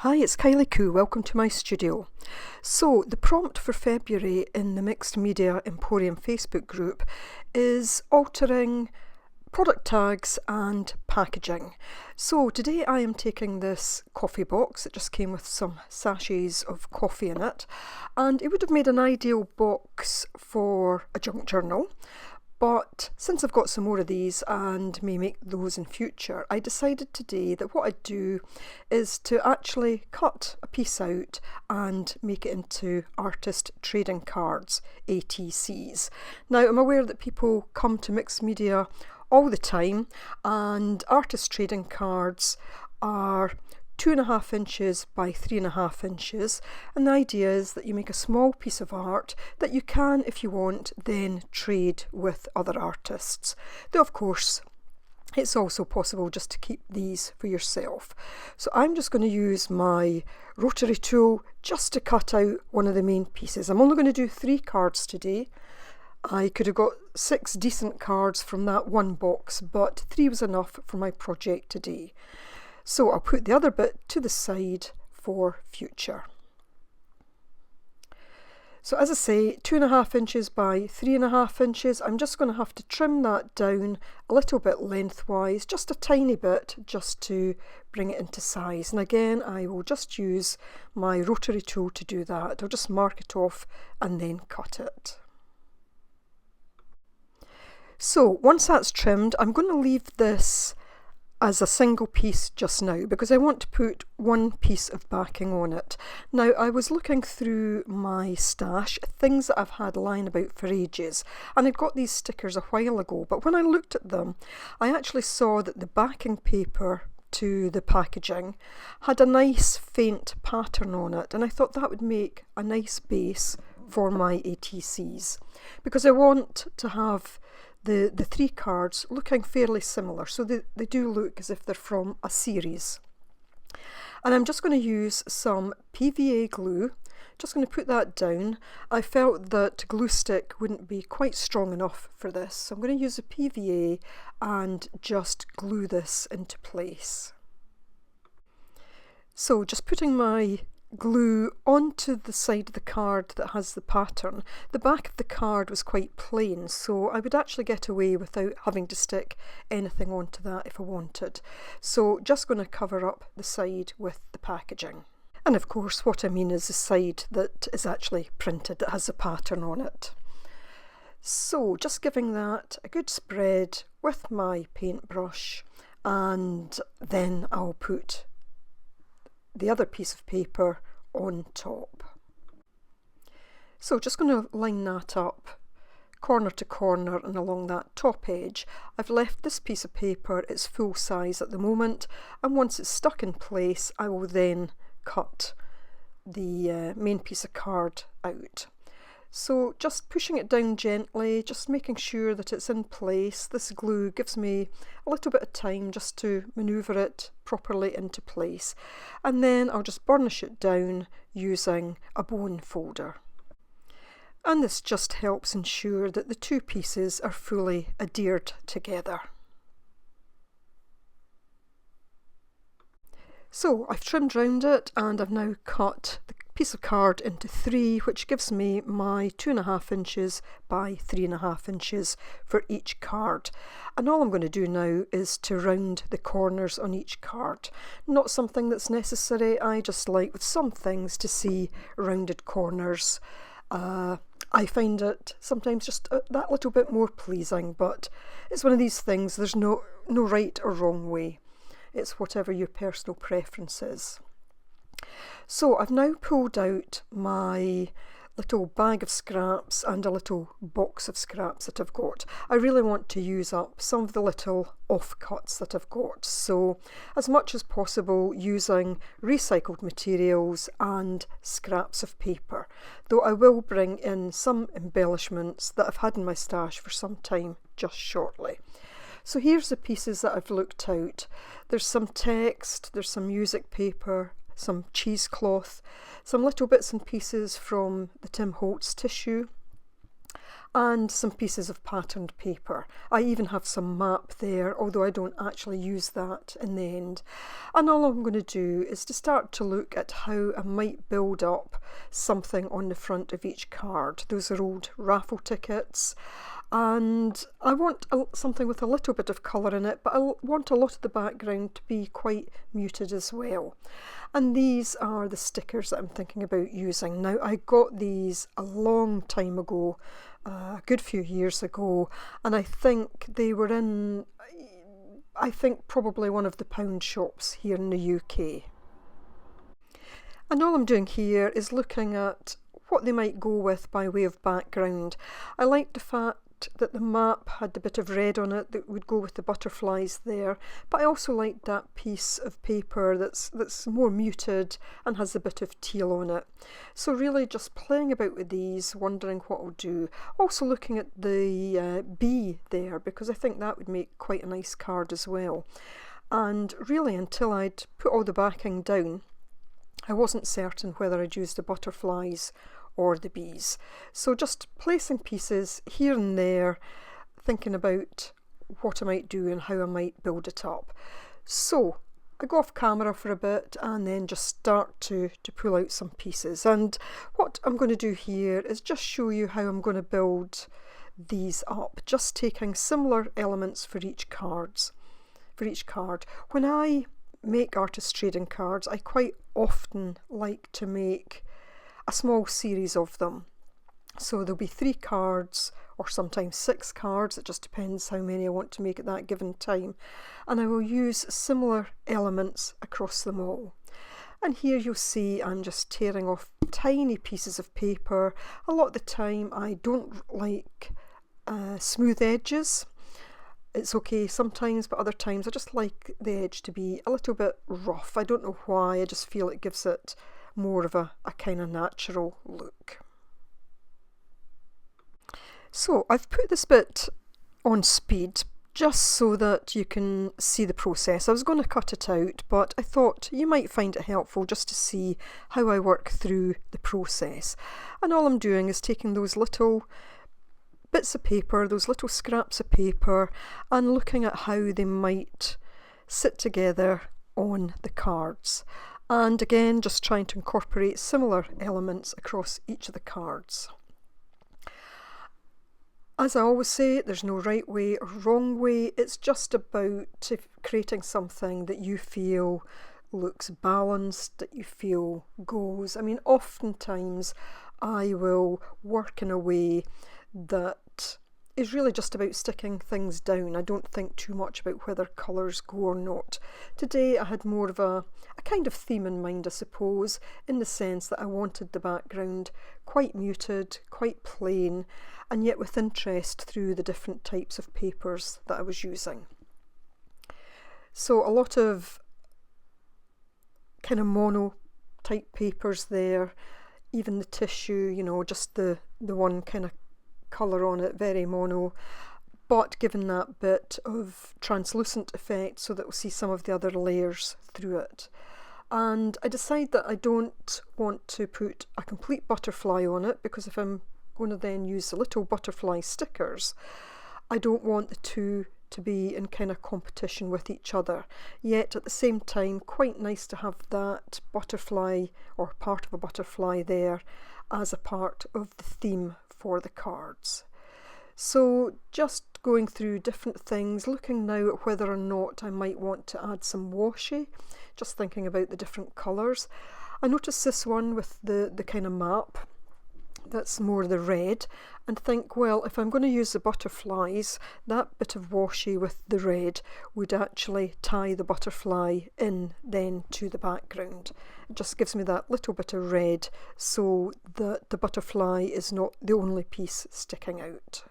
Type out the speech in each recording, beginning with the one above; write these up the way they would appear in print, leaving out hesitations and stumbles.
Hi, it's Kylie Coo. Welcome to my studio. So, the prompt for February in the Mixed Media Emporium Facebook group is altering product tags and packaging. So today I am taking this coffee box. It just came with some sachets of coffee in it, and it would have made an ideal box for a junk journal. But since I've got some more of these and may make those in future, I decided today that what I'd do is to actually cut a piece out and make it into artist trading cards, ATCs. Now, I'm aware that people come to mixed media all the time, and artist trading cards are 2.5 inches by 3.5 inches, and the idea is that you make a small piece of art that you can, if you want, then trade with other artists. Though of course it's also possible just to keep these for yourself. So I'm just going to use my rotary tool just to cut out one of the main pieces. I'm only going to do 3 cards today. I could have got 6 decent cards from that one box, but 3 was enough for my project today. So I'll put the other bit to the side for future. So as I say, 2.5 inches by 3.5 inches. I'm just going to have to trim that down a little bit lengthwise, just a tiny bit, just to bring it into size. And again, I will just use my rotary tool to do that. I'll just mark it off and then cut it. So once that's trimmed, I'm going to leave this as a single piece just now because I want to put one piece of backing on it. Now, I was looking through my stash, things that I've had lying about for ages, and I'd got these stickers a while ago, but when I looked at them, I actually saw that the backing paper to the packaging had a nice faint pattern on it, and I thought that would make a nice base for my ATCs because I want to have the 3 cards looking fairly similar, so they do look as if they're from a series. And I'm just going to use some PVA glue, just going to put that down. I felt that glue stick wouldn't be quite strong enough for this, so I'm going to use a PVA and just glue this into place. So just putting my glue onto the side of the card that has the pattern. The back of the card was quite plain, so I would actually get away without having to stick anything onto that if I wanted. So just going to cover up the side with the packaging. And of course what I mean is the side that is actually printed, that has a pattern on it. So just giving that a good spread with my paintbrush, and then I'll put the other piece of paper on top. So just going to line that up corner to corner and along that top edge. I've left this piece of paper, it's full size at the moment, and once it's stuck in place I will then cut the main piece of card out. So just pushing it down gently, just making sure that it's in place. This glue gives me a little bit of time just to manoeuvre it properly into place. And then I'll just burnish it down using a bone folder. And this just helps ensure that the 2 pieces are fully adhered together. So I've trimmed round it and I've now cut the piece of card into 3, which gives me my 2.5 inches by 3.5 inches for each card. And all I'm going to do now is to round the corners on each card. Not something that's necessary, I just like with some things to see rounded corners. I find it sometimes just that little bit more pleasing, but it's one of these things, there's no right or wrong way. It's whatever your personal preference is. So I've now pulled out my little bag of scraps and a little box of scraps that I've got. I really want to use up some of the little offcuts that I've got, so as much as possible using recycled materials and scraps of paper, though I will bring in some embellishments that I've had in my stash for some time just shortly. So here's the pieces that I've looked out. There's some text, there's some music paper, some cheesecloth, some little bits and pieces from the Tim Holtz tissue, and some pieces of patterned paper. I even have some map there, although I don't actually use that in the end. And all I'm going to do is to start to look at how I might build up something on the front of each card. Those are old raffle tickets, and I want something with a little bit of colour in it, but I want a lot of the background to be quite muted as well. And these are the stickers that I'm thinking about using. Now, I got these a long time ago, a good few years ago, and I think they were in, probably one of the pound shops here in the UK. And all I'm doing here is looking at what they might go with by way of background. I like the fact that the map had a bit of red on it that would go with the butterflies there, but I also liked that piece of paper that's more muted and has a bit of teal on it. So really just playing about with these, wondering what I'll do. Also looking at the bee there, because I think that would make quite a nice card as well. And really, until I'd put all the backing down, I wasn't certain whether I'd use the butterflies or the bees. So just placing pieces here and there, thinking about what I might do and how I might build it up. So I go off camera for a bit and then just start to pull out some pieces. And what I'm going to do here is just show you how I'm going to build these up, just taking similar elements for each card. When I make artist trading cards, I quite often like to make a small series of them. So there'll be 3 cards or sometimes 6 cards, it just depends how many I want to make at that given time, and I will use similar elements across them all. And here you'll see I'm just tearing off tiny pieces of paper. A lot of the time I don't like smooth edges. It's okay sometimes, but other times I just like the edge to be a little bit rough. I don't know why, I just feel it gives it more of a kind of natural look. So I've put this bit on speed just so that you can see the process. I was going to cut it out, but I thought you might find it helpful just to see how I work through the process. And all I'm doing is taking those little bits of paper, those little scraps of paper, and looking at how they might sit together on the cards. And again, just trying to incorporate similar elements across each of the cards. As I always say, there's no right way or wrong way. It's just about creating something that you feel looks balanced, that you feel goes. I mean, oftentimes I will work in a way that is really just about sticking things down. I don't think too much about whether colours go or not. Today I had more of a kind of theme in mind, I suppose, in the sense that I wanted the background quite muted, quite plain, and yet with interest through the different types of papers that I was using. So a lot of kind of mono type papers there, even the tissue, you know, just the one kind of colour on it, very mono, but given that bit of translucent effect so that we'll see some of the other layers through it. And I decide that I don't want to put a complete butterfly on it, because if I'm going to then use the little butterfly stickers, I don't want the two to be in kind of competition with each other. Yet at the same time, quite nice to have that butterfly or part of a butterfly there as a part of the theme for the cards. So just going through different things, looking now at whether or not I might want to add some washi, just thinking about the different colours. I noticed this one with the kind of map, that's more the red, and think, well, if I'm going to use the butterflies, that bit of washi with the red would actually tie the butterfly in then to the background. It just gives me that little bit of red so that the butterfly is not the only piece sticking out.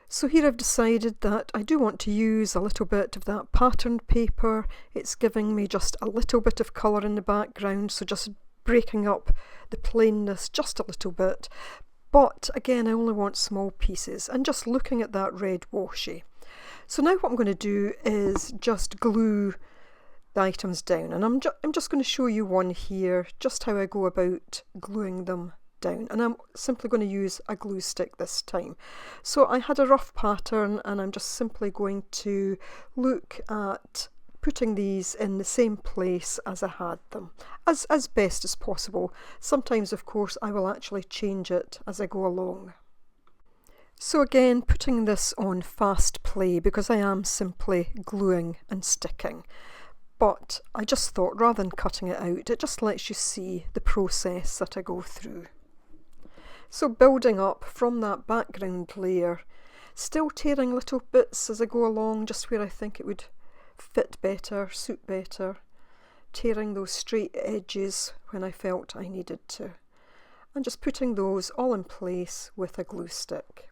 So here I've decided that I do want to use a little bit of that patterned paper. It's giving me just a little bit of colour in the background, so just breaking up the plainness just a little bit. But again, I only want small pieces, and just looking at that red washi. So now what I'm going to do is just glue the items down, and I'm just going to show you one here, just how I go about gluing them down, and I'm simply going to use a glue stick this time. So I had a rough pattern, and I'm just simply going to look at putting these in the same place as I had them, as best as possible. Sometimes, of course, I will actually change it as I go along. So again, putting this on fast play because I am simply gluing and sticking. But I just thought, rather than cutting it out, it just lets you see the process that I go through. So building up from that background layer, still tearing little bits as I go along, just where I think it would fit better, suit better, tearing those straight edges when I felt I needed to, and just putting those all in place with a glue stick.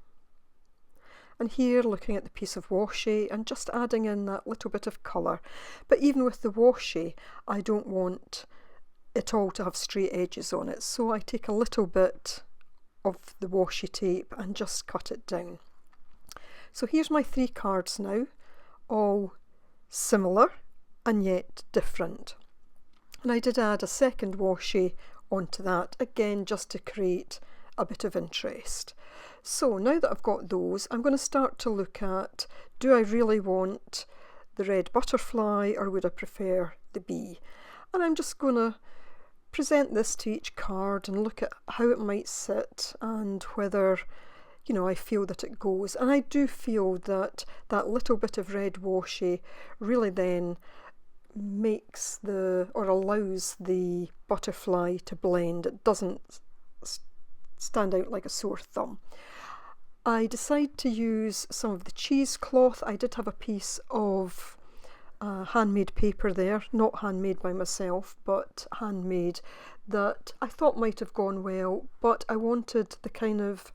And here looking at the piece of washi and just adding in that little bit of colour. But even with the washi, I don't want it all to have straight edges on it, so I take a little bit of the washi tape and just cut it down. So here's my 3 cards now, all similar and yet different. And I did add a second washi onto that, again just to create a bit of interest. So now that I've got those, I'm going to start to look at, do I really want the red butterfly or would I prefer the bee? And I'm just going to present this to each card and look at how it might sit and whether, you know, I feel that it goes. And I do feel that that little bit of red washi really then makes or allows the butterfly to blend. It doesn't stand out like a sore thumb. I decided to use some of the cheesecloth. I did have a piece of handmade paper there, not handmade by myself, but handmade, that I thought might have gone well, but I wanted the kind of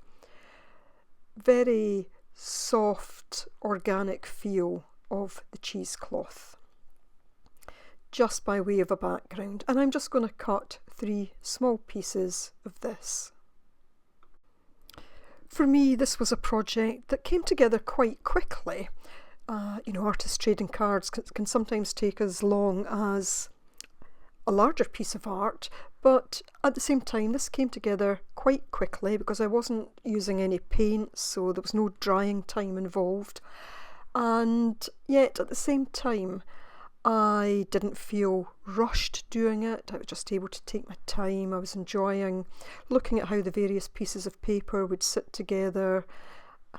very soft, organic feel of the cheesecloth, just by way of a background. And I'm just going to cut 3 small pieces of this. For me, this was a project that came together quite quickly. You know, artist trading cards can sometimes take as long as a larger piece of art, but at the same time this came together quite quickly because I wasn't using any paint, so there was no drying time involved, and yet at the same time I didn't feel rushed doing it. I was just able to take my time. I was enjoying looking at how the various pieces of paper would sit together,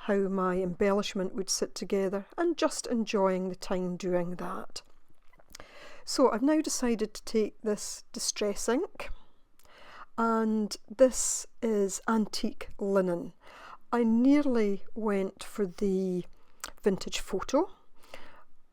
how my embellishment would sit together, and just enjoying the time doing that. So I've now decided to take this distress ink, and this is antique linen. I nearly went for the vintage photo,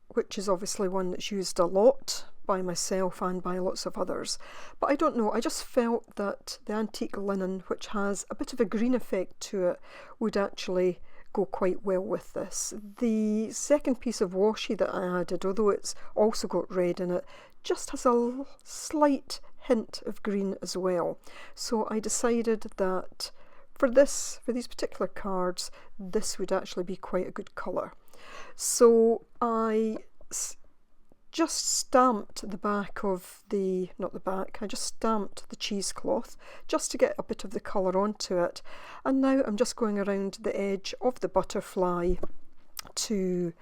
which is obviously one that's used a lot by myself and by lots of others. But I don't know, I just felt that the antique linen, which has a bit of a green effect to it, would actually go quite well with this. The second piece of washi that I added, although it's also got red in it, just has a slight hint of green as well. So I decided that for these particular cards, this would actually be quite a good colour. So I just stamped the back of I just stamped the cheesecloth just to get a bit of the colour onto it, and now I'm just going around the edge of the butterfly to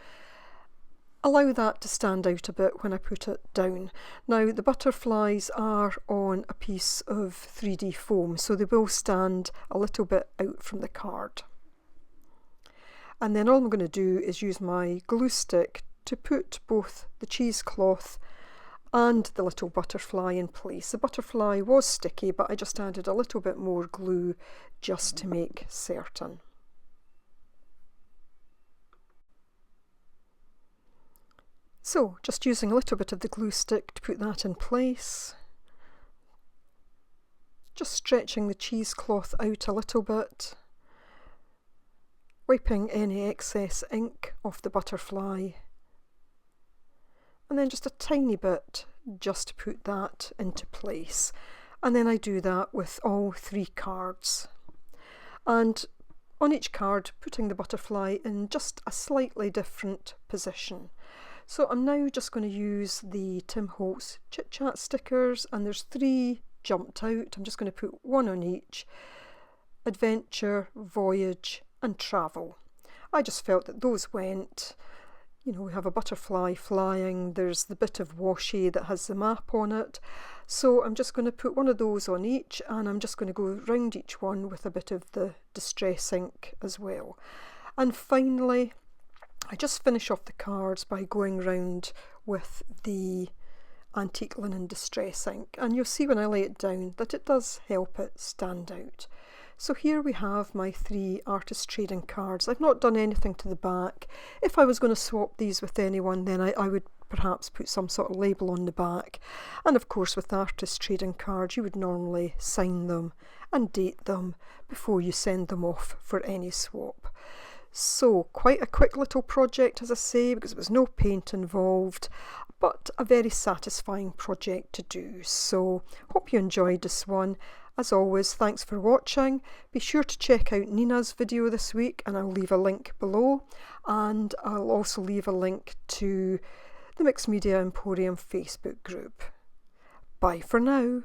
allow that to stand out a bit when I put it down. Now the butterflies are on a piece of 3D foam, so they will stand a little bit out from the card. And then all I'm going to do is use my glue stick to put both the cheesecloth and the little butterfly in place. The butterfly was sticky, but I just added a little bit more glue just to make certain. So just using a little bit of the glue stick to put that in place. Just stretching the cheesecloth out a little bit. Wiping any excess ink off the butterfly, and then just a tiny bit just to put that into place. And then I do that with all 3 cards, and on each card putting the butterfly in just a slightly different position. So I'm now just going to use the Tim Holtz Chit Chat stickers, and there's 3 jumped out. I'm just going to put 1 on each: adventure, voyage and travel. I just felt that those went. You know, we have a butterfly flying, there's the bit of washi that has the map on it. So I'm just going to put 1 of those on each, and I'm just going to go round each one with a bit of the distress ink as well. And finally, I just finish off the cards by going round with the antique linen distress ink, and you'll see when I lay it down that it does help it stand out. So here we have my 3 artist trading cards. I've not done anything to the back. If I was going to swap these with anyone, then I would perhaps put some sort of label on the back. And of course, with artist trading cards, you would normally sign them and date them before you send them off for any swap. So quite a quick little project, as I say, because there was no paint involved, but a very satisfying project to do. So hope you enjoyed this one. As always, thanks for watching. Be sure to check out Nina's video this week, and I'll leave a link below, and I'll also leave a link to the Mixed Media Emporium Facebook group. Bye for now.